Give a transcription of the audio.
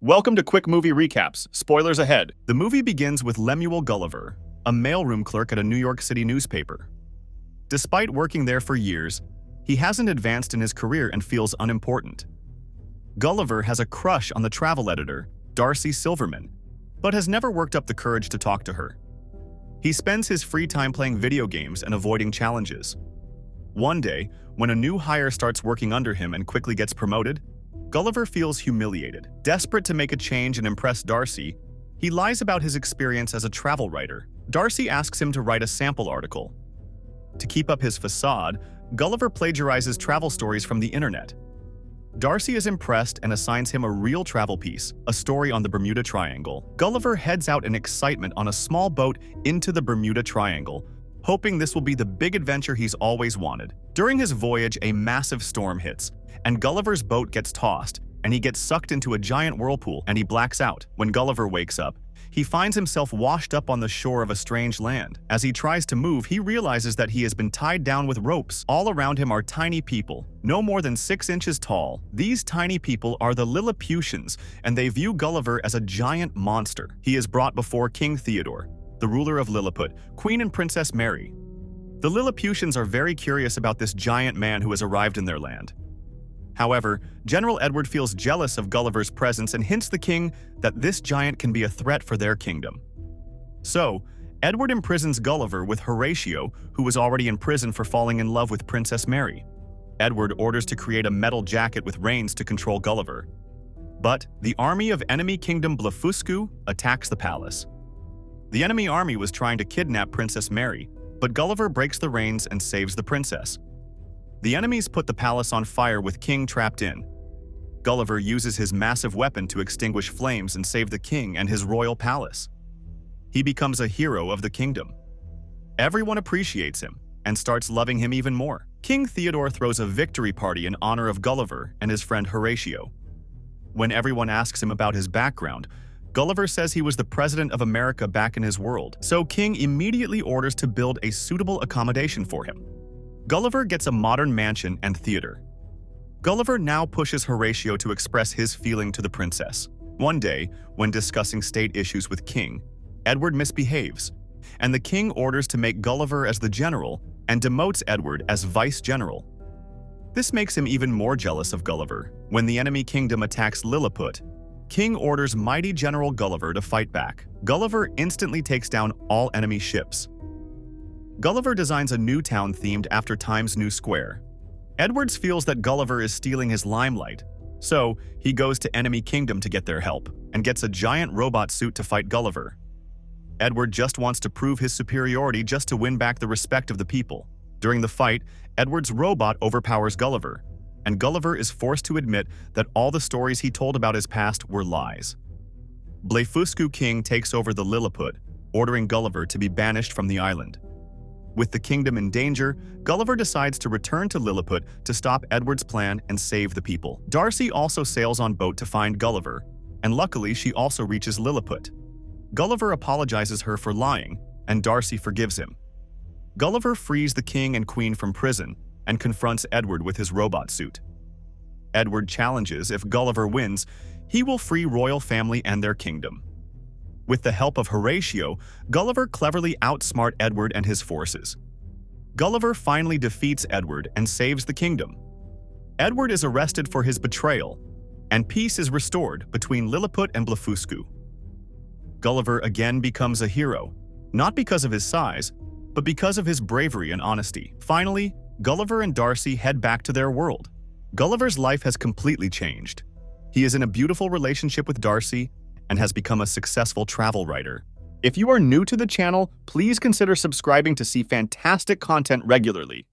Welcome to Quick Movie Recaps. Spoilers ahead. The movie begins with Lemuel Gulliver, a mailroom clerk at a New York City newspaper. Despite working there for years, he hasn't advanced in his career and feels unimportant. Gulliver has a crush on the travel editor, Darcy Silverman, but has never worked up the courage to talk to her. He spends his free time playing video games and avoiding challenges. One day, when a new hire starts working under him and quickly gets promoted, Gulliver feels humiliated. Desperate to make a change and impress Darcy, he lies about his experience as a travel writer. Darcy asks him to write a sample article. To keep up his facade, Gulliver plagiarizes travel stories from the internet. Darcy is impressed and assigns him a real travel piece, a story on the Bermuda Triangle. Gulliver heads out in excitement on a small boat into the Bermuda Triangle, hoping this will be the big adventure he's always wanted. During his voyage, a massive storm hits, and Gulliver's boat gets tossed, and he gets sucked into a giant whirlpool, and he blacks out. When Gulliver wakes up, he finds himself washed up on the shore of a strange land. As he tries to move, he realizes that he has been tied down with ropes. All around him are tiny people, no more than 6 inches tall. These tiny people are the Lilliputians, and they view Gulliver as a giant monster. He is brought before King Theodore, the ruler of Lilliput, Queen and Princess Mary. The Lilliputians are very curious about this giant man who has arrived in their land. However, General Edward feels jealous of Gulliver's presence and hints the king that this giant can be a threat for their kingdom. So, Edward imprisons Gulliver with Horatio, who was already in prison for falling in love with Princess Mary. Edward orders to create a metal jacket with reins to control Gulliver. But the army of enemy kingdom Blefuscu attacks the palace. The enemy army was trying to kidnap Princess Mary, but Gulliver breaks the reins and saves the princess. The enemies put the palace on fire with King trapped in. Gulliver uses his massive weapon to extinguish flames and save the king and his royal palace. He becomes a hero of the kingdom. Everyone appreciates him and starts loving him even more. King Theodore throws a victory party in honor of Gulliver and his friend Horatio. When everyone asks him about his background, Gulliver says he was the president of America back in his world, so King immediately orders to build a suitable accommodation for him. Gulliver gets a modern mansion and theater. Gulliver now pushes Horatio to express his feeling to the princess. One day, when discussing state issues with King, Edward misbehaves, and the king orders to make Gulliver as the general and demotes Edward as vice-general. This makes him even more jealous of Gulliver. When the enemy kingdom attacks Lilliput, King orders mighty General Gulliver to fight back. Gulliver instantly takes down all enemy ships. Gulliver designs a new town themed after Times New Square. Edwards feels that Gulliver is stealing his limelight, so he goes to enemy kingdom to get their help and gets a giant robot suit to fight Gulliver. Edward just wants to prove his superiority just to win back the respect of the people. During the fight, Edward's robot overpowers Gulliver, and Gulliver is forced to admit that all the stories he told about his past were lies. Blefuscu King takes over the Lilliput, ordering Gulliver to be banished from the island. With the kingdom in danger, Gulliver decides to return to Lilliput to stop Edward's plan and save the people. Darcy also sails on boat to find Gulliver, and luckily she also reaches Lilliput. Gulliver apologizes her for lying, and Darcy forgives him. Gulliver frees the king and queen from prison and confronts Edward with his robot suit. Edward challenges if Gulliver wins, he will free royal family and their kingdom. With the help of Horatio, Gulliver cleverly outsmarts Edward and his forces. Gulliver finally defeats Edward and saves the kingdom. Edward is arrested for his betrayal, and peace is restored between Lilliput and Blefuscu. Gulliver again becomes a hero, not because of his size, but because of his bravery and honesty. Finally, Gulliver and Darcy head back to their world. Gulliver's life has completely changed. He is in a beautiful relationship with Darcy and has become a successful travel writer. If you are new to the channel, please consider subscribing to see fantastic content regularly.